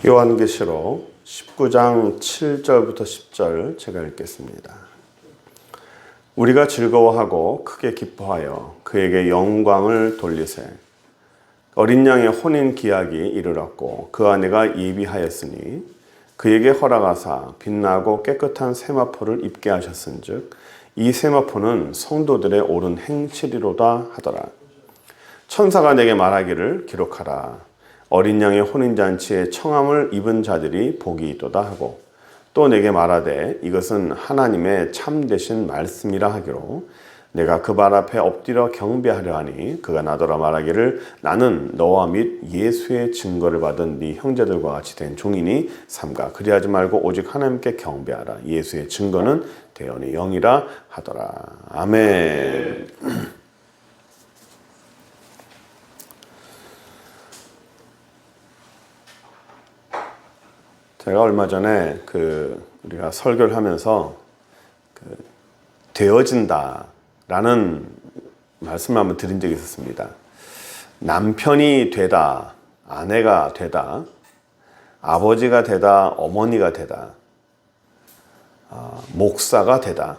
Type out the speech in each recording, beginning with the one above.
요한계시록 19장 7절부터 10절 제가 읽겠습니다. 우리가 즐거워하고 크게 기뻐하여 그에게 영광을 돌리세. 어린 양의 혼인 기약이 이르렀고 그 아내가 예비하였으니 그에게 허락하사 빛나고 깨끗한 세마포를 입게 하셨은즉 이 세마포는 성도들의 옳은 행실이로다 하더라. 천사가 내게 말하기를 기록하라. 어린 양의 혼인잔치에 청함을 입은 자들이 복이 있도다 하고 또 내게 말하되 이것은 하나님의 참되신 말씀이라 하기로 내가 그 발 앞에 엎드려 경배하려 하니 그가 나더러 말하기를 나는 너와 및 예수의 증거를 받은 네 형제들과 같이 된 종이니 삼가 그리하지 말고 오직 하나님께 경배하라. 예수의 증거는 대언의 영이라 하더라. 아멘. 제가 얼마 전에 우리가 설교를 하면서 되어진다라는 말씀을 한번 드린 적이 있었습니다. 남편이 되다, 아내가 되다, 아버지가 되다, 어머니가 되다, 목사가 되다.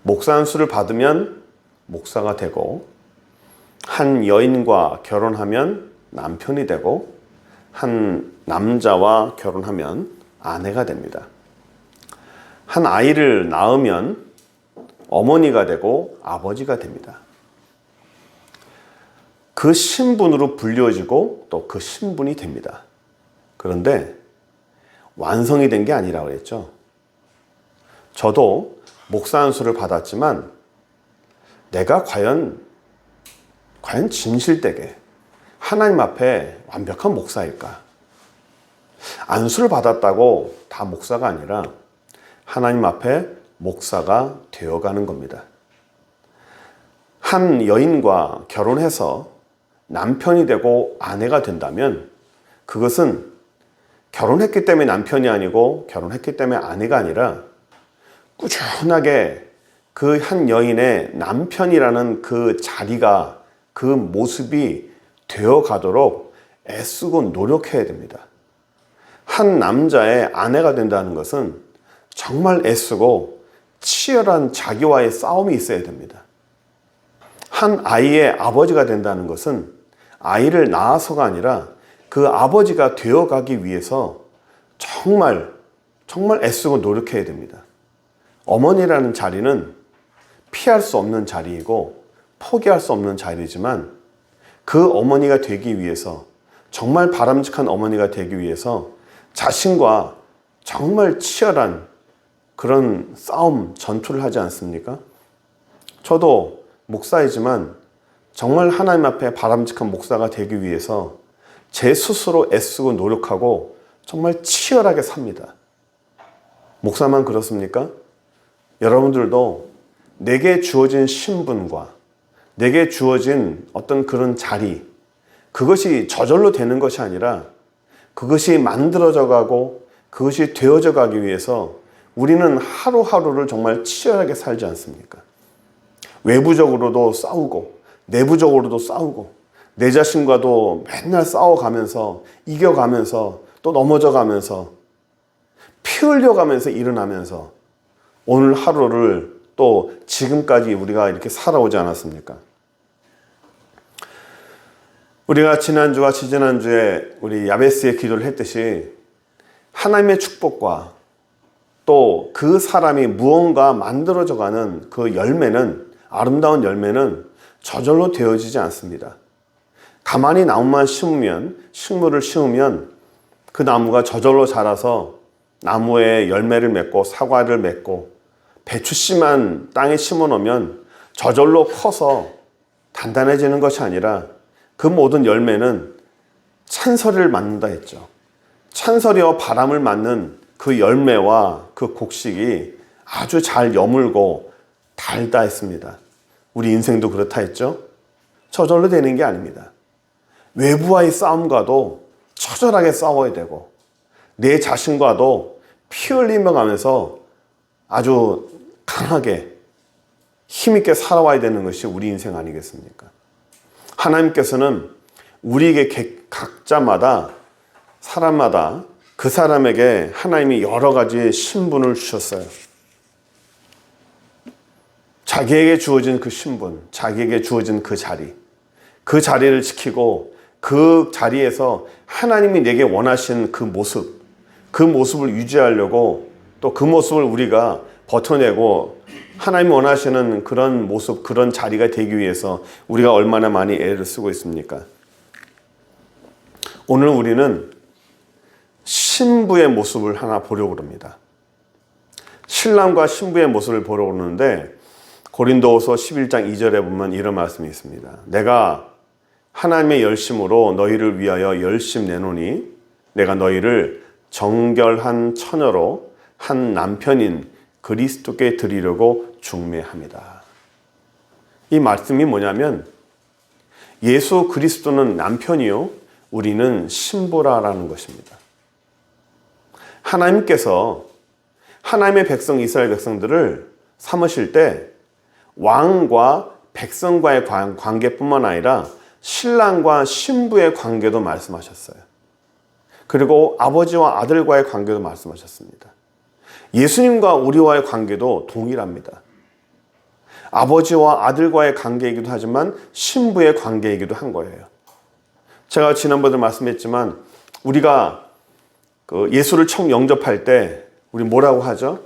목사 안수를 받으면 목사가 되고, 한 여인과 결혼하면 남편이 되고, 한 남자와 결혼하면 아내가 됩니다. 한 아이를 낳으면 어머니가 되고 아버지가 됩니다. 그 신분으로 불려지고 또 그 신분이 됩니다. 그런데 완성이 된 게 아니라고 그랬죠. 저도 목사 안수를 받았지만 내가 과연 진실되게 하나님 앞에 완벽한 목사일까? 안수를 받았다고 다 목사가 아니라 하나님 앞에 목사가 되어가는 겁니다. 한 여인과 결혼해서 남편이 되고 아내가 된다면 그것은 결혼했기 때문에 남편이 아니고 결혼했기 때문에 아내가 아니라 꾸준하게 그 한 여인의 남편이라는 그 자리가, 그 모습이 되어 가도록 애쓰고 노력해야 됩니다. 한 남자의 아내가 된다는 것은 정말 애쓰고 치열한 자기와의 싸움이 있어야 됩니다. 한 아이의 아버지가 된다는 것은 아이를 낳아서가 아니라 그 아버지가 되어가기 위해서 정말 애쓰고 노력해야 됩니다. 어머니라는 자리는 피할 수 없는 자리이고 포기할 수 없는 자리지만 그 어머니가 되기 위해서, 정말 바람직한 어머니가 되기 위해서 자신과 정말 치열한 그런 싸움, 전투를 하지 않습니까? 저도 목사이지만 정말 하나님 앞에 바람직한 목사가 되기 위해서 제 스스로 애쓰고 노력하고 정말 치열하게 삽니다. 목사만 그렇습니까? 여러분들도 내게 주어진 신분과 내게 주어진 어떤 그런 자리, 그것이 저절로 되는 것이 아니라 그것이 만들어져 가고 그것이 되어져 가기 위해서 우리는 하루하루를 정말 치열하게 살지 않습니까? 외부적으로도 싸우고 내부적으로도 싸우고 내 자신과도 맨날 싸워가면서 이겨가면서 또 넘어져가면서 피 흘려가면서 일어나면서 오늘 하루를 또 지금까지 우리가 이렇게 살아오지 않았습니까? 우리가 지난주와 지지난주에 우리 야베스의 기도를 했듯이 하나님의 축복과 또 그 사람이 무언가 만들어져가는 그 열매는, 아름다운 열매는 저절로 되어지지 않습니다. 가만히 나무만 심으면, 식물을 심으면 그 나무가 저절로 자라서 나무에 열매를 맺고 사과를 맺고 배추씨만 땅에 심어 놓으면 저절로 커서 단단해지는 것이 아니라 그 모든 열매는 찬설이를 맞는다 했죠. 찬설이와 바람을 맞는 그 열매와 그 곡식이 아주 잘 여물고 달다 했습니다. 우리 인생도 그렇다 했죠. 저절로 되는 게 아닙니다. 외부와의 싸움과도 처절하게 싸워야 되고 내 자신과도 피 흘리며 가면서 아주 강하게 힘있게 살아와야 되는 것이 우리 인생 아니겠습니까? 하나님께서는 우리에게 각자마다 사람마다 그 사람에게 하나님이 여러 가지의 신분을 주셨어요. 자기에게 주어진 그 신분, 자기에게 주어진 그 자리, 그 자리를 지키고 그 자리에서 하나님이 내게 원하신 그 모습을 유지하려고 또 그 모습을 우리가 버텨내고 하나님이 원하시는 그런 모습, 그런 자리가 되기 위해서 우리가 얼마나 많이 애를 쓰고 있습니까? 오늘 우리는 신부의 모습을 하나 보려고 합니다. 신랑과 신부의 모습을 보려고 하는데 고린도후서 11장 2절에 보면 이런 말씀이 있습니다. 내가 하나님의 열심으로 너희를 위하여 열심 내노니 내가 너희를 정결한 처녀로 한 남편인 그리스도께 드리려고 중매합니다. 이 말씀이 뭐냐면 예수 그리스도는 남편이요 우리는 신부라라는 것입니다. 하나님께서 하나님의 백성 이스라엘 백성들을 삼으실 때 왕과 백성과의 관계뿐만 아니라 신랑과 신부의 관계도 말씀하셨어요. 그리고 아버지와 아들과의 관계도 말씀하셨습니다. 예수님과 우리와의 관계도 동일합니다. 아버지와 아들과의 관계이기도 하지만 신부의 관계이기도 한 거예요. 제가 지난번에 말씀했지만 우리가 예수를 처음 영접할 때 우리 뭐라고 하죠?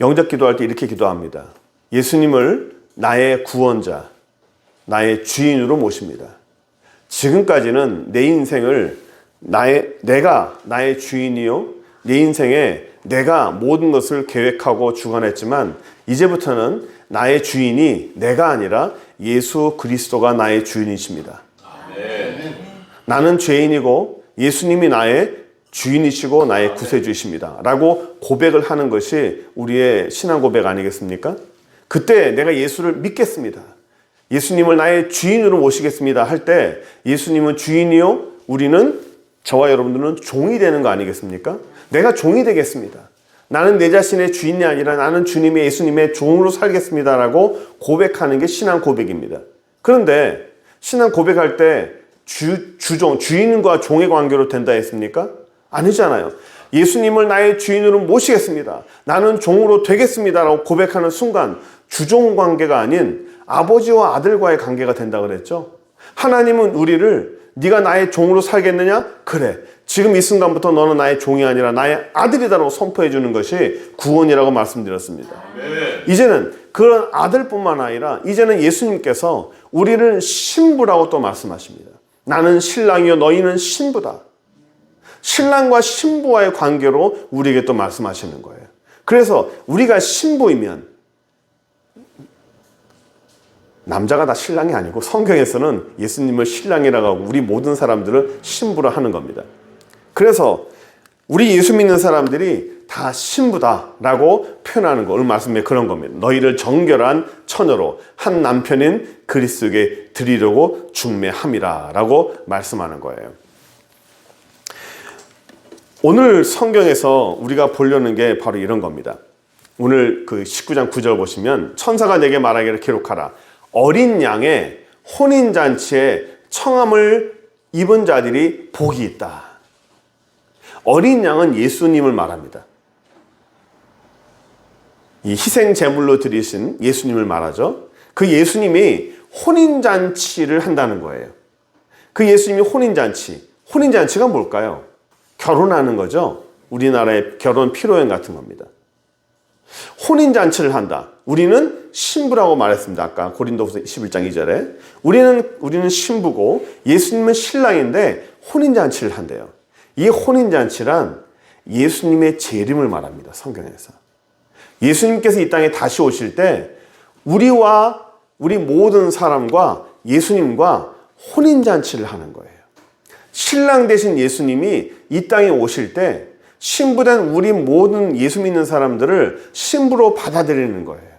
영접 기도할 때 이렇게 기도합니다. 예수님을 나의 구원자, 나의 주인으로 모십니다. 지금까지는 내 인생을 내가 나의 주인이요, 내 인생에 내가 모든 것을 계획하고 주관했지만 이제부터는 나의 주인이 내가 아니라 예수 그리스도가 나의 주인이십니다. 아멘. 나는 죄인이고 예수님이 나의 주인이시고 나의 구세주이십니다. 라고 고백을 하는 것이 우리의 신앙 고백 아니겠습니까? 그때 내가 예수를 믿겠습니다. 예수님을 나의 주인으로 모시겠습니다. 할 때 예수님은 주인이요, 우리는 저와 여러분들은 종이 되는 거 아니겠습니까? 내가 종이 되겠습니다. 나는 내 자신의 주인이 아니라 나는 주님의 예수님의 종으로 살겠습니다. 라고 고백하는 게 신앙 고백입니다. 그런데 신앙 고백할 때 주인과 종의 관계로 된다 했습니까? 아니잖아요. 예수님을 나의 주인으로 모시겠습니다. 나는 종으로 되겠습니다. 라고 고백하는 순간 주종 관계가 아닌 아버지와 아들과의 관계가 된다 그랬죠. 하나님은 우리를 네가 나의 종으로 살겠느냐? 그래. 지금 이 순간부터 너는 나의 종이 아니라 나의 아들이다라고 선포해 주는 것이 구원이라고 말씀드렸습니다. 네. 이제는 그런 아들뿐만 아니라 이제는 예수님께서 우리를 신부라고 또 말씀하십니다. 나는 신랑이요 너희는 신부다. 신랑과 신부와의 관계로 우리에게 또 말씀하시는 거예요. 그래서 우리가 신부이면 남자가 다 신랑이 아니고 성경에서는 예수님을 신랑이라고 하고 우리 모든 사람들을 신부라 하는 겁니다. 그래서 우리 예수 믿는 사람들이 다 신부다라고 표현하는 거 오늘 말씀에 그런 겁니다. 너희를 정결한 처녀로 한 남편인 그리스도에게 드리려고 중매함이라 라고 말씀하는 거예요. 오늘 성경에서 우리가 보려는 게 바로 이런 겁니다. 오늘 그 19장 9절 보시면 천사가 내게 말하기를 기록하라. 어린 양의 혼인잔치에 청함을 입은 자들이 복이 있다. 어린 양은 예수님을 말합니다. 이 희생 제물로 드리신 예수님을 말하죠. 그 예수님이 혼인잔치를 한다는 거예요. 그 예수님이 혼인잔치가 뭘까요? 결혼하는 거죠. 우리나라의 결혼 피로연 같은 겁니다. 혼인잔치를 한다. 우리는 신부라고 말했습니다. 아까 고린도후서 11장 2절에 우리는 신부고 예수님은 신랑인데 혼인잔치를 한대요. 이 혼인잔치란 예수님의 재림을 말합니다. 성경에서. 예수님께서 이 땅에 다시 오실 때 우리와 우리 모든 사람과 예수님과 혼인잔치를 하는 거예요. 신랑 되신 예수님이 이 땅에 오실 때 신부된 우리 모든 예수 믿는 사람들을 신부로 받아들이는 거예요.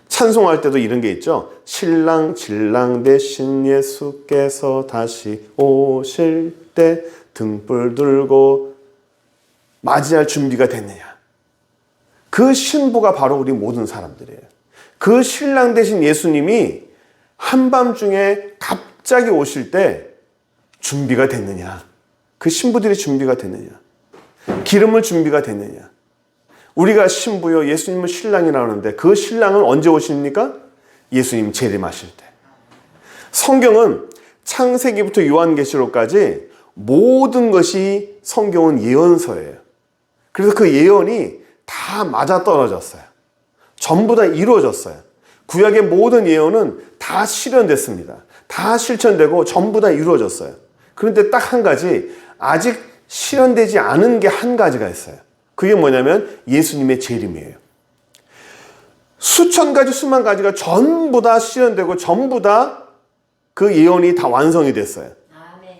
찬송할 때도 이런 게 있죠. 신랑 진랑 되신 예수께서 다시 오실 때 등불 들고 맞이할 준비가 됐느냐. 그 신부가 바로 우리 모든 사람들이에요. 그 신랑 되신 예수님이 한밤중에 갑자기 오실 때 준비가 됐느냐. 그 신부들이 준비가 됐느냐? 기름을 준비가 됐느냐? 우리가 신부요, 예수님은 신랑이라고 하는데 그 신랑은 언제 오십니까? 예수님 재림하실 때. 성경은 창세기부터 요한계시록까지 모든 것이 성경은 예언서예요. 그래서 그 예언이 다 맞아떨어졌어요. 전부 다 이루어졌어요. 구약의 모든 예언은 다 실현됐습니다. 다 실천되고 전부 다 이루어졌어요. 그런데 딱 한 가지, 아직 실현되지 않은 게 한 가지가 있어요. 그게 뭐냐면 예수님의 재림이에요. 수천 가지, 수만 가지가 전부 다 실현되고 전부 다 그 예언이 다 완성이 됐어요.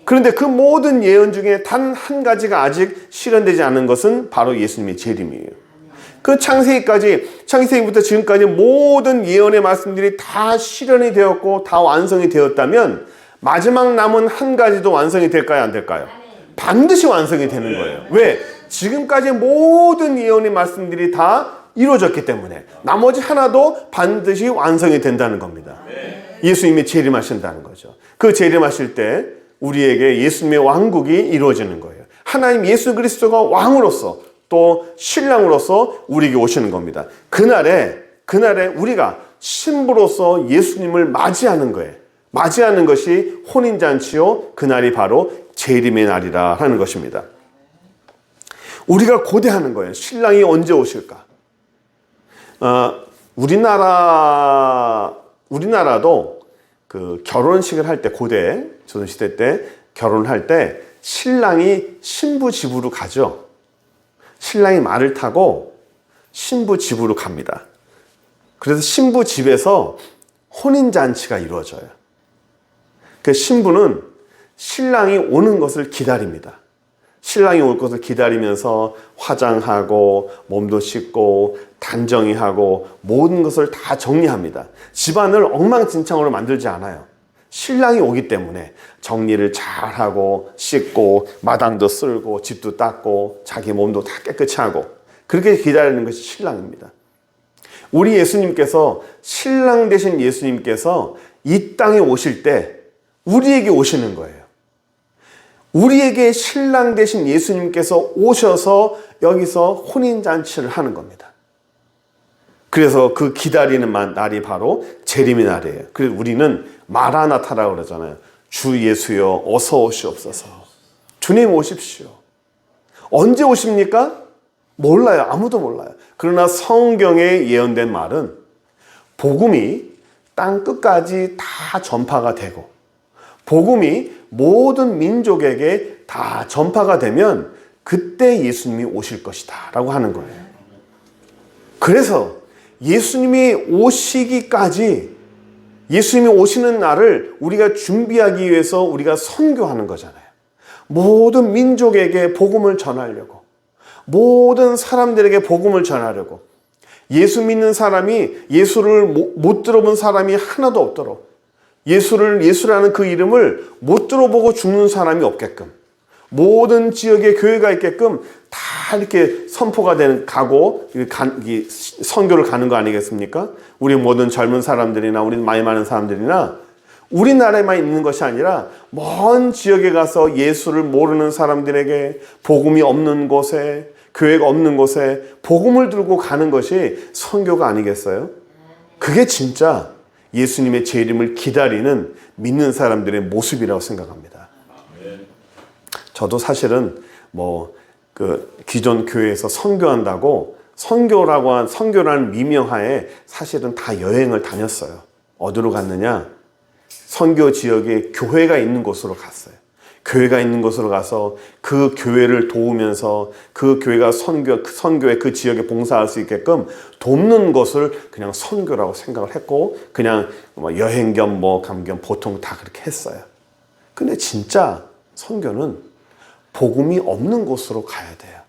그런데 그 모든 예언 중에 단 한 가지가 아직 실현되지 않은 것은 바로 예수님의 재림이에요. 그 창세기부터 지금까지 모든 예언의 말씀들이 다 실현이 되었고 다 완성이 되었다면 마지막 남은 한 가지도 완성이 될까요? 안 될까요? 반드시 완성이 되는 거예요. 왜? 지금까지 모든 예언의 말씀들이 다 이루어졌기 때문에 나머지 하나도 반드시 완성이 된다는 겁니다. 예수님이 재림하신다는 거죠. 그 재림하실 때 우리에게 예수님의 왕국이 이루어지는 거예요. 하나님 예수 그리스도가 왕으로서 또 신랑으로서 우리에게 오시는 겁니다. 그날에 우리가 신부로서 예수님을 맞이하는 거예요. 맞이하는 것이 혼인잔치요, 그날이 바로 재림의 날이라 하는 것입니다. 우리가 고대하는 거예요. 신랑이 언제 오실까? 우리나라도 그 결혼식을 할 때, 고대 조선시대 때 결혼할 때 신랑이 신부 집으로 가죠. 신랑이 말을 타고 신부 집으로 갑니다. 그래서 신부 집에서 혼인잔치가 이루어져요. 그 신부는 신랑이 오는 것을 기다립니다. 신랑이 올 것을 기다리면서 화장하고 몸도 씻고 단정히하고 모든 것을 다 정리합니다. 집안을 엉망진창으로 만들지 않아요. 신랑이 오기 때문에 정리를 잘하고 씻고 마당도 쓸고 집도 닦고 자기 몸도 다 깨끗이 하고 그렇게 기다리는 것이 신랑입니다. 우리 예수님께서, 신랑 되신 예수님께서 이 땅에 오실 때 우리에게 오시는 거예요. 우리에게 신랑 되신 예수님께서 오셔서 여기서 혼인잔치를 하는 겁니다. 그래서 그 기다리는 날이 바로 재림의 날이에요. 그래서 우리는 마라나타라고 그러잖아요. 주 예수여 어서 오시옵소서. 주님 오십시오. 언제 오십니까? 몰라요. 아무도 몰라요. 그러나 성경에 예언된 말은 복음이 땅 끝까지 다 전파가 되고 복음이 모든 민족에게 다 전파가 되면 그때 예수님이 오실 것이다 라고 하는 거예요. 그래서 예수님이 오시기까지, 예수님이 오시는 날을 우리가 준비하기 위해서 우리가 선교하는 거잖아요. 모든 민족에게 복음을 전하려고, 모든 사람들에게 복음을 전하려고, 예수 믿는 사람이 예수를 못 들어본 사람이 하나도 없도록, 예수라는 그 이름을 못 들어보고 죽는 사람이 없게끔, 모든 지역에 교회가 있게끔 다 이렇게 선포가 가고 선교를 가는 거 아니겠습니까? 우리 모든 젊은 사람들이나 우리 나이 많은 사람들이나 우리나라에만 있는 것이 아니라 먼 지역에 가서 예수를 모르는 사람들에게, 복음이 없는 곳에, 교회가 없는 곳에 복음을 들고 가는 것이 선교가 아니겠어요? 그게 진짜 예수님의 재림을 기다리는 믿는 사람들의 모습이라고 생각합니다. 저도 사실은 기존 교회에서 선교한다고 선교라는 미명하에 사실은 다 여행을 다녔어요. 어디로 갔느냐? 선교 지역에 교회가 있는 곳으로 갔어요. 교회가 있는 곳으로 가서 그 교회를 도우면서 그 교회가 선교에 그 지역에 봉사할 수 있게끔 돕는 것을 그냥 선교라고 생각을 했고, 그냥 여행 겸 감 겸 보통 다 그렇게 했어요. 근데 진짜 선교는 복음이 없는 곳으로 가야 돼요.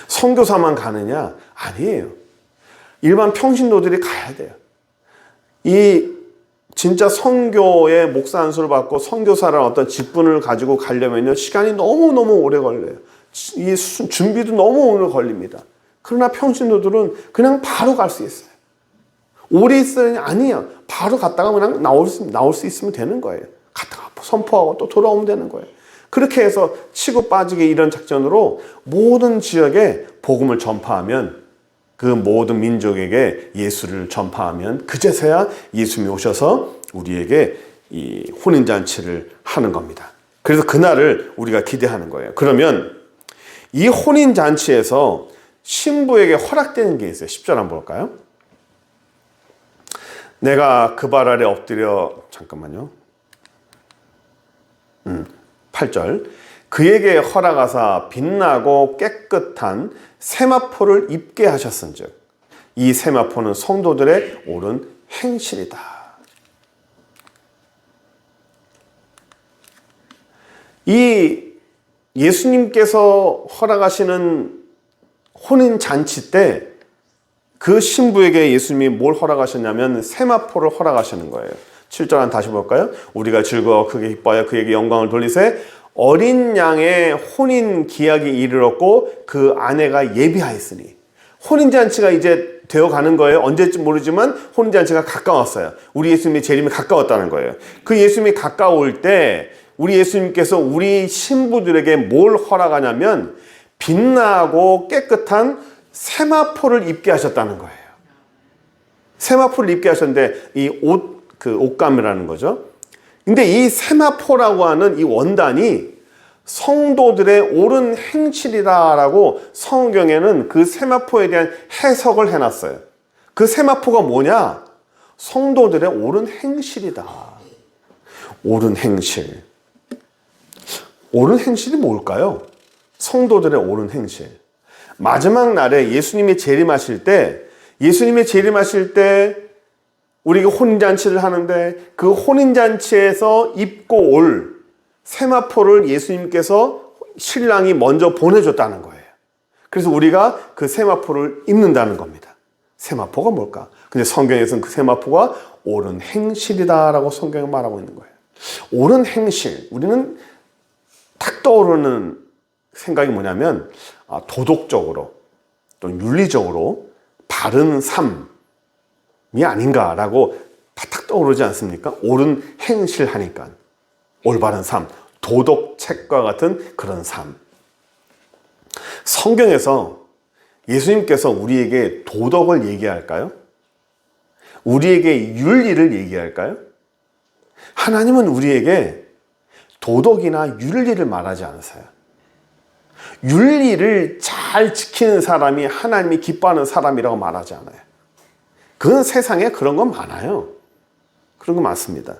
선교사만 가느냐? 아니에요. 일반 평신도들이 가야 돼요. 진짜 선교의 목사 안수를 받고 선교사라는 어떤 직분을 가지고 가려면요, 시간이 너무너무 오래 걸려요. 준비도 너무 오래 걸립니다. 그러나 평신도들은 그냥 바로 갈 수 있어요. 오래 있어야 아니야. 바로 갔다가 그냥 나올 수 있으면 되는 거예요. 갔다가 선포하고 또 돌아오면 되는 거예요. 그렇게 해서 치고 빠지게 이런 작전으로 모든 지역에 복음을 전파하면, 그 모든 민족에게 예수를 전파하면 그제서야 예수님이 오셔서 우리에게 이 혼인잔치를 하는 겁니다. 그래서 그날을 우리가 기대하는 거예요. 그러면 이 혼인잔치에서 신부에게 허락되는 게 있어요. 10절 한번 볼까요? 내가 그 발 아래 엎드려, 잠깐만요. 8절. 그에게 허락하사 빛나고 깨끗한 세마포를 입게 하셨은즉 이 세마포는 성도들의 옳은 행실이다. 이 예수님께서 허락하시는 혼인잔치 때 그 신부에게 예수님이 뭘 허락하셨냐면 세마포를 허락하시는 거예요. 7절 한 다시 볼까요? 우리가 즐거워 크게 기뻐하여 그에게 영광을 돌리세 어린 양의 혼인 기약이 이르렀고 그 아내가 예비하였으니, 혼인잔치가 이제 되어가는 거예요. 언제쯤 모르지만 혼인잔치가 가까웠어요. 우리 예수님의 재림이 가까웠다는 거예요. 그 예수님이 가까울 때 우리 예수님께서 우리 신부들에게 뭘 허락하냐면 빛나고 깨끗한 세마포를 입게 하셨다는 거예요. 세마포를 입게 하셨는데 이 옷감이라는 거죠. 근데 이 세마포라고 하는 이 원단이 성도들의 옳은 행실이다라고 성경에는 그 세마포에 대한 해석을 해놨어요. 그 세마포가 뭐냐? 성도들의 옳은 행실이다. 옳은 행실. 옳은 행실이 뭘까요? 성도들의 옳은 행실. 마지막 날에 예수님이 재림하실 때 우리가 혼인잔치를 하는데 그 혼인잔치에서 입고 올 세마포를 예수님께서 신랑이 먼저 보내줬다는 거예요. 그래서 우리가 그 세마포를 입는다는 겁니다. 세마포가 뭘까? 근데 성경에서는 그 세마포가 옳은 행실이다라고 성경이 말하고 있는 거예요. 옳은 행실. 우리는 딱 떠오르는 생각이 뭐냐면 도덕적으로 또 윤리적으로 바른 삶이 아닌가라고 탁 떠오르지 않습니까? 옳은 행실 하니까 올바른 삶, 도덕책과 같은 그런 삶. 성경에서 예수님께서 우리에게 도덕을 얘기할까요? 우리에게 윤리를 얘기할까요? 하나님은 우리에게 도덕이나 윤리를 말하지 않으세요. 윤리를 잘 지키는 사람이 하나님이 기뻐하는 사람이라고 말하지 않아요. 그건 세상에 그런 건 많아요. 그런 거 많습니다.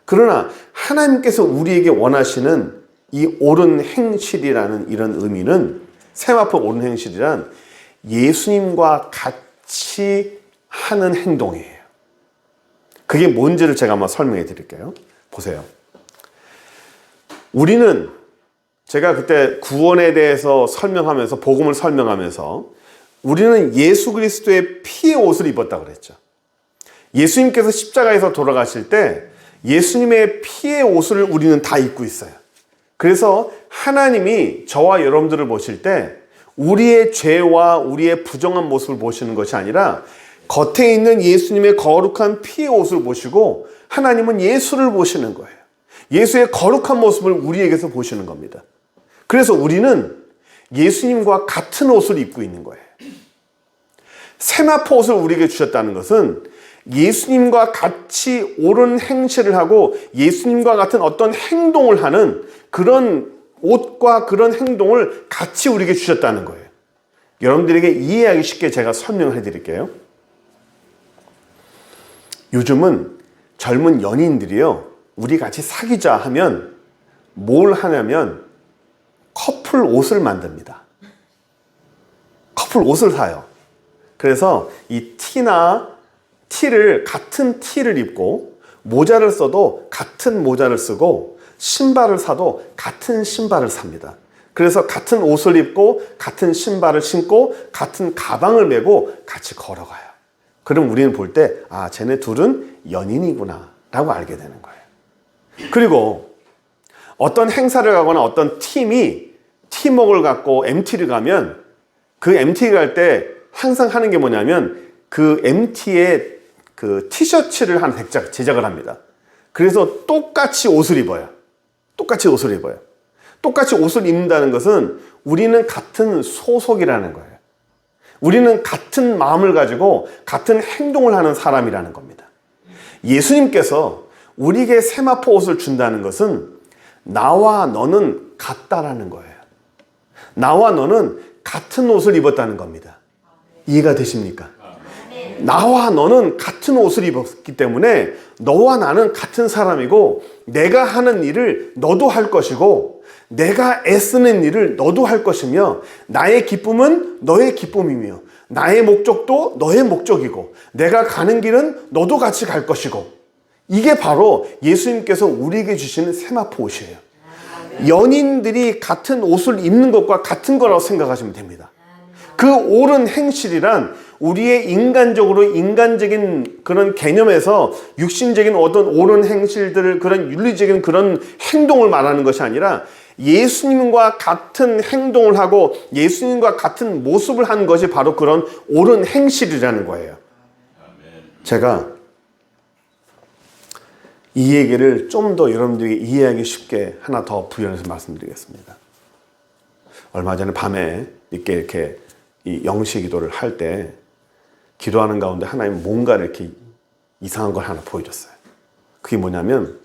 그러나 하나님께서 우리에게 원하시는 이 옳은 행실이라는 이런 의미는, 세마포 옳은 행실이란 예수님과 같이 하는 행동이에요. 그게 뭔지를 제가 한번 설명해 드릴게요. 보세요. 우리는, 제가 그때 구원에 대해서 설명하면서, 복음을 설명하면서 우리는 예수 그리스도의 피의 옷을 입었다고 그랬죠. 예수님께서 십자가에서 돌아가실 때 예수님의 피의 옷을 우리는 다 입고 있어요. 그래서 하나님이 저와 여러분들을 보실 때 우리의 죄와 우리의 부정한 모습을 보시는 것이 아니라 겉에 있는 예수님의 거룩한 피의 옷을 보시고 하나님은 예수를 보시는 거예요. 예수의 거룩한 모습을 우리에게서 보시는 겁니다. 그래서 우리는 예수님과 같은 옷을 입고 있는 거예요. 세마포 옷을 우리에게 주셨다는 것은 예수님과 같이 옳은 행실을 하고 예수님과 같은 어떤 행동을 하는 그런 옷과 그런 행동을 같이 우리에게 주셨다는 거예요. 여러분들에게 이해하기 쉽게 제가 설명을 해드릴게요. 요즘은 젊은 연인들이요, 우리 같이 사귀자 하면 뭘 하냐면 커플 옷을 만듭니다. 커플 옷을 사요. 그래서 이 티를 같은 티를 입고, 모자를 써도 같은 모자를 쓰고, 신발을 사도 같은 신발을 삽니다. 그래서 같은 옷을 입고 같은 신발을 신고 같은 가방을 메고 같이 걸어가요. 그럼 우리는 볼 때 쟤네 둘은 연인이구나 라고 알게 되는 거예요. 그리고 어떤 행사를 가거나 어떤 팀이 팀워크를 갖고 MT를 가면 그 MT 갈 때 항상 하는 게 뭐냐면 그 MT에 그 티셔츠를 한 제작을 합니다. 그래서 똑같이 옷을 입어요. 똑같이 옷을 입어요. 똑같이 옷을 입는다는 것은 우리는 같은 소속이라는 거예요. 우리는 같은 마음을 가지고 같은 행동을 하는 사람이라는 겁니다. 예수님께서 우리에게 세마포 옷을 준다는 것은 나와 너는 같다라는 거예요. 나와 너는 같은 옷을 입었다는 겁니다. 이해가 되십니까? 나와 너는 같은 옷을 입었기 때문에 너와 나는 같은 사람이고, 내가 하는 일을 너도 할 것이고, 내가 애쓰는 일을 너도 할 것이며, 나의 기쁨은 너의 기쁨이며, 나의 목적도 너의 목적이고, 내가 가는 길은 너도 같이 갈 것이고, 이게 바로 예수님께서 우리에게 주시는 세마포 옷이에요. 연인들이 같은 옷을 입는 것과 같은 거라고 생각하시면 됩니다. 그 옳은 행실이란 우리의 인간적인 그런 개념에서 육신적인 어떤 옳은 행실들을, 그런 윤리적인 그런 행동을 말하는 것이 아니라 예수님과 같은 행동을 하고 예수님과 같은 모습을 하는 것이 바로 그런 옳은 행실이라는 거예요. 제가 이 얘기를 좀 더 여러분들에게 이해하기 쉽게 하나 더 부연해서 말씀드리겠습니다. 얼마 전에 밤에 늦게 이렇게 이 영시 기도를 할 때 기도하는 가운데 하나님 뭔가 이렇게 이상한 걸 하나 보여줬어요. 그게 뭐냐면,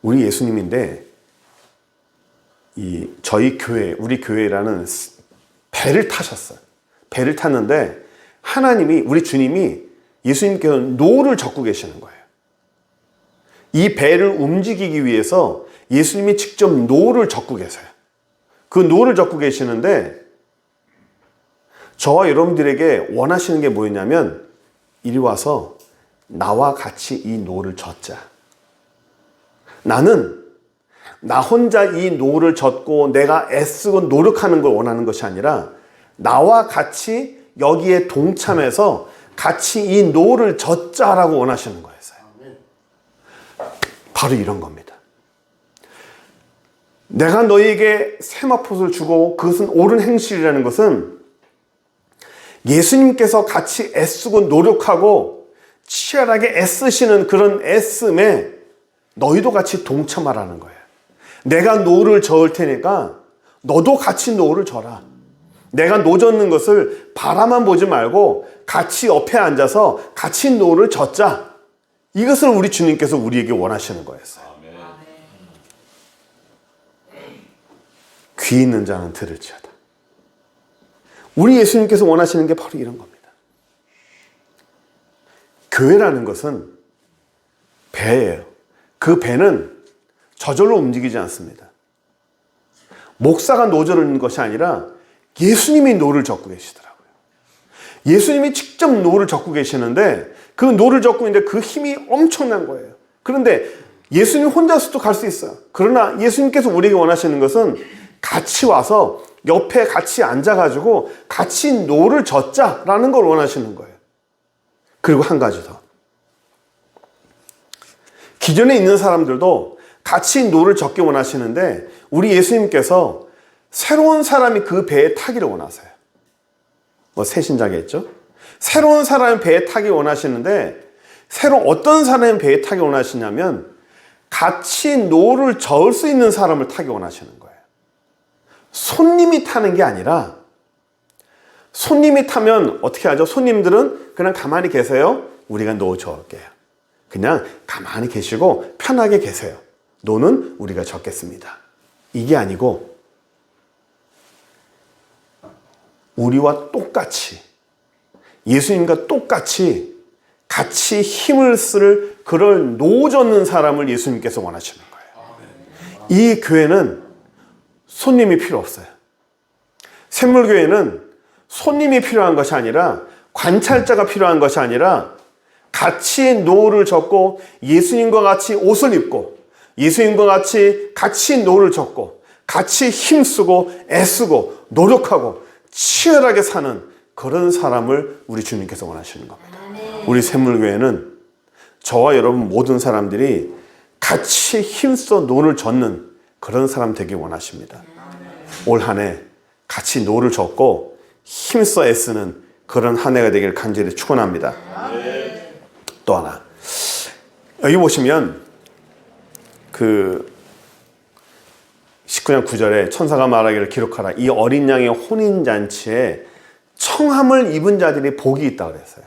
우리 예수님인데 저희 교회, 우리 교회라는 배를 타셨어요. 배를 탔는데 하나님이, 우리 주님이, 예수님께서 노를 젓고 계시는 거예요. 이 배를 움직이기 위해서 예수님이 직접 노를 젓고 계세요. 그 노를 젓고 계시는데 저와 여러분들에게 원하시는 게 뭐였냐면, 이리 와서 나와 같이 이 노를 젓자. 나는 나 혼자 이 노를 젓고 내가 애쓰고 노력하는 걸 원하는 것이 아니라, 나와 같이 여기에 동참해서 같이 이 노를 젓자라고 원하시는 거였어요. 바로 이런 겁니다. 내가 너희에게 세마포를 주고 그것은 옳은 행실이라는 것은 예수님께서 같이 애쓰고 노력하고 치열하게 애쓰시는 그런 애씀에 너희도 같이 동참하라는 거예요. 내가 노를 저을 테니까 너도 같이 노를 져라. 내가 노 젓는 것을 바라만 보지 말고 같이 옆에 앉아서 같이 노를 젓자. 이것을 우리 주님께서 우리에게 원하시는 거였어요. 귀 있는 자는 들을지어다. 우리 예수님께서 원하시는 게 바로 이런 겁니다. 교회라는 것은 배예요. 그 배는 저절로 움직이지 않습니다. 목사가 노젓는 것이 아니라 예수님이 노를 젓고 계시더라고요. 예수님이 직접 노를 젓고 계시는데, 그 노를 젓고 있는데 그 힘이 엄청난 거예요. 그런데 예수님 혼자서도 갈 수 있어요. 그러나 예수님께서 우리에게 원하시는 것은 같이 와서 옆에 같이 앉아가지고 같이 노를 젓자라는 걸 원하시는 거예요. 그리고 한 가지 더. 기존에 있는 사람들도 같이 노를 젓기 원하시는데, 우리 예수님께서 새로운 사람이 그 배에 타기를 원하세요. 새신자겠죠? 새로운 사람이 배에 타기 원하시는데, 어떤 사람이 배에 타기 원하시냐면 같이 노를 저을 수 있는 사람을 타기 원하시는 거예요. 손님이 타는 게 아니라, 손님이 타면 어떻게 하죠? 손님들은 그냥 가만히 계세요. 우리가 노 저을게요. 그냥 가만히 계시고 편하게 계세요. 노는 우리가 젓겠습니다. 이게 아니고, 우리와 똑같이, 예수님과 똑같이 같이 힘을 쓸 그럴 노 젓는 사람을 예수님께서 원하시는 거예요. 이 교회는 손님이 필요 없어요. 샘물교회는 손님이 필요한 것이 아니라, 관찰자가 필요한 것이 아니라, 같이 노를 젓고 예수님과 같이 옷을 입고 예수님과 같이 노를 젓고 같이 힘쓰고 애쓰고 노력하고 치열하게 사는 그런 사람을 우리 주님께서 원하시는 겁니다. 우리 샘물교회는 저와 여러분 모든 사람들이 같이 힘써 노를 젓는 그런 사람 되길 원하십니다. 올 한 해 같이 노를 젓고 힘써 애쓰는 그런 한 해가 되길 간절히 축원합니다. 또 하나, 여기 보시면 19장 9절에 천사가 말하기를 기록하라. 이 어린 양의 혼인잔치에 청함을 입은 자들이 복이 있다고 그랬어요.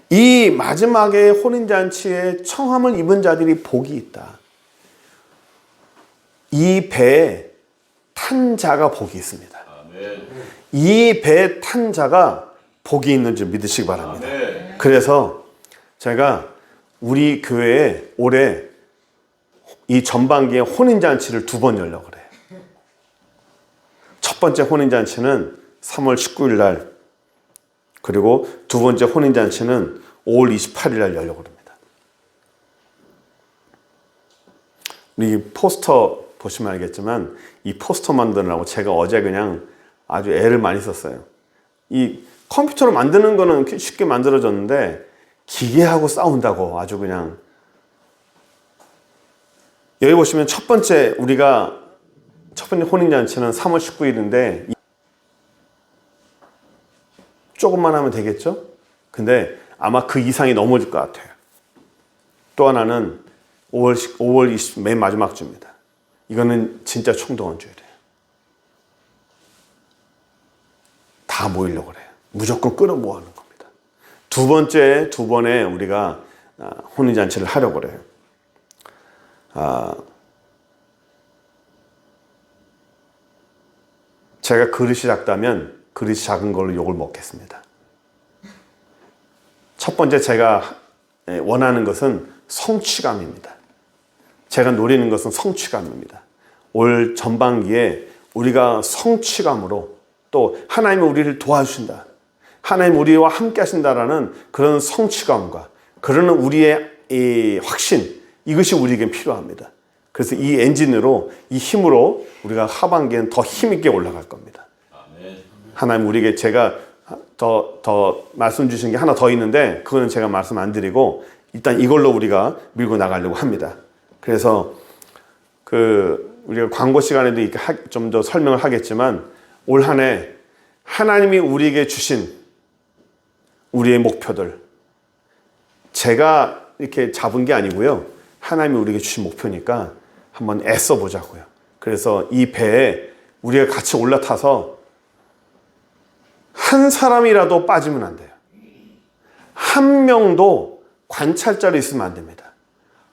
이 마지막에 혼인잔치에 청함을 입은 자들이 복이 있다. 이 배에 탄 자가 복이 있습니다. 이 배에 탄 자가 복이 있는 줄 믿으시기 바랍니다. 그래서 제가 우리 교회에 올해 이 전반기에 혼인잔치를 2번 열려고 그래요. 첫 번째 혼인잔치는 3월 19일 날, 그리고 두 번째 혼인잔치는 5월 28일 날 열려고 합니다. 우리 포스터 보시면 알겠지만 이 포스터 만드느라고 제가 어제 그냥 아주 애를 많이 썼어요. 이 컴퓨터로 만드는 거는 쉽게 만들어졌는데 기계하고 싸운다고 아주 그냥. 여기 보시면 첫 번째 혼인잔치는 3월 19일인데 조금만 하면 되겠죠? 근데 아마 그 이상이 넘어질 것 같아요. 또 하나는 5월 20일 맨 마지막 주입니다. 이거는 진짜 총동원 주일이에요. 다 모이려고 그래요. 무조건 끌어모으는 겁니다. 두 번에 우리가 혼인잔치를 하려고 그래요. 제가 그릇이 작다면 그릇이 작은 걸로 욕을 먹겠습니다. 첫 번째 제가 원하는 것은 성취감입니다. 제가 노리는 것은 성취감입니다. 올 전반기에 우리가 성취감으로 또 하나님이 우리를 도와주신다, 하나님 우리와 함께 하신다라는 그런 성취감과 그러는 우리의 이 확신, 이것이 우리에게 필요합니다. 그래서 이 엔진으로, 이 힘으로 우리가 하반기에는 더 힘있게 올라갈 겁니다. 하나님 우리에게 제가 더 말씀 주신 게 하나 더 있는데 그거는 제가 말씀 안 드리고 일단 이걸로 우리가 밀고 나가려고 합니다. 그래서 우리가 광고 시간에도 좀 더 설명을 하겠지만 올 한 해 하나님이 우리에게 주신 우리의 목표들, 제가 이렇게 잡은 게 아니고요. 하나님이 우리에게 주신 목표니까 한번 애써 보자고요. 그래서 이 배에 우리가 같이 올라타서 한 사람이라도 빠지면 안 돼요. 한 명도 관찰자로 있으면 안 됩니다.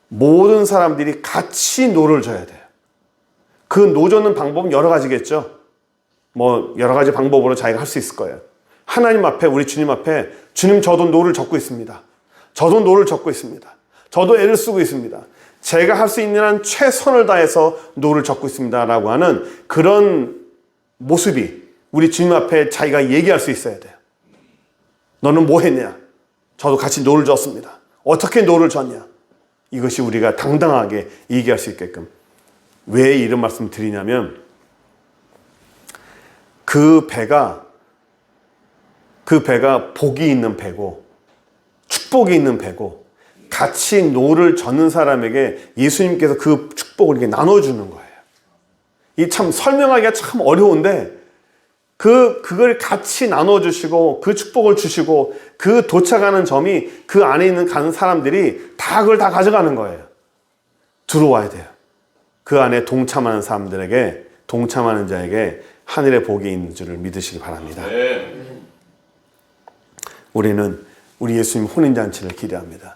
모든 사람들이 같이 노를 져야 돼요. 그 노 젓는 방법은 여러 가지겠죠. 여러 가지 방법으로 자기가 할 수 있을 거예요. 하나님 앞에, 우리 주님 앞에, 주님 저도 노를 젓고 있습니다. 저도 노를 젓고 있습니다. 저도 애를 쓰고 있습니다. 제가 할 수 있는 한 최선을 다해서 노를 젓고 있습니다. 라고 하는 그런 모습이 우리 주님 앞에 자기가 얘기할 수 있어야 돼요. 너는 뭐 했냐? 저도 같이 노를 젓습니다. 어떻게 노를 젓냐? 이것이 우리가 당당하게 얘기할 수 있게끔. 왜 이런 말씀 드리냐면 그 배가 복이 있는 배고 축복이 있는 배고 같이 노를 젓는 사람에게 예수님께서 그 축복을 이렇게 나눠주는 거예요. 이 참 설명하기가 참 어려운데 그걸 같이 나눠주시고 그 축복을 주시고 그 도착하는 점이 그 안에 가는 사람들이 다 그걸 다 가져가는 거예요. 들어와야 돼요. 그 안에 동참하는 사람들에게, 동참하는 자에게 하늘의 복이 있는 줄을 믿으시기 바랍니다. 우리는 우리 예수님 혼인잔치를 기대합니다.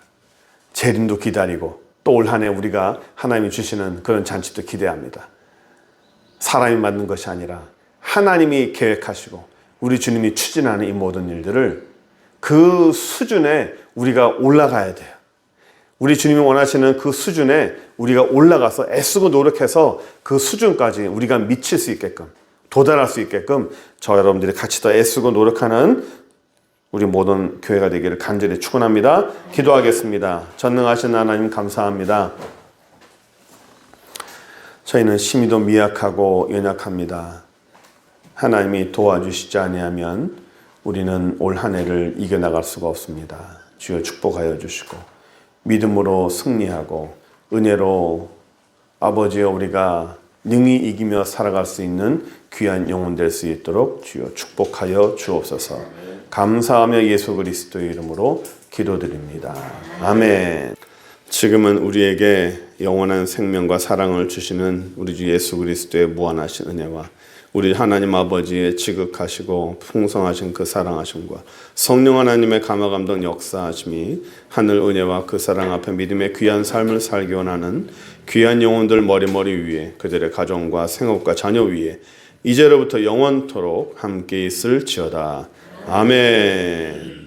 재림도 기다리고 또 올 한 해 우리가 하나님이 주시는 그런 잔치도 기대합니다. 사람이 만든 것이 아니라 하나님이 계획하시고 우리 주님이 추진하는 이 모든 일들을 그 수준에 우리가 올라가야 돼요. 우리 주님이 원하시는 그 수준에 우리가 올라가서 애쓰고 노력해서 그 수준까지 우리가 미칠 수 있게끔, 도달할 수 있게끔 저 여러분들이 같이 더 애쓰고 노력하는 우리 모든 교회가 되기를 간절히 축원합니다. 기도하겠습니다. 전능하신 하나님 감사합니다. 저희는 심히도 미약하고 연약합니다. 하나님이 도와주시지 아니하면 우리는 올 한 해를 이겨나갈 수가 없습니다. 주여 축복하여 주시고 믿음으로 승리하고 은혜로 아버지여 우리가 능히 이기며 살아갈 수 있는 귀한 영혼 될 수 있도록 주여 축복하여 주옵소서. 감사하며 예수 그리스도의 이름으로 기도드립니다. 아멘. 지금은 우리에게 영원한 생명과 사랑을 주시는 우리 주 예수 그리스도의 무한하신 은혜와 우리 하나님 아버지의 지극하시고 풍성하신 그 사랑하심과 성령 하나님의 감화감동 역사하심이 하늘 은혜와 그 사랑 앞에 믿음의 귀한 삶을 살기 원하는 귀한 영혼들 머리머리 위에 그들의 가정과 생업과 자녀 위에 이제로부터 영원토록 함께 있을지어다. 아멘.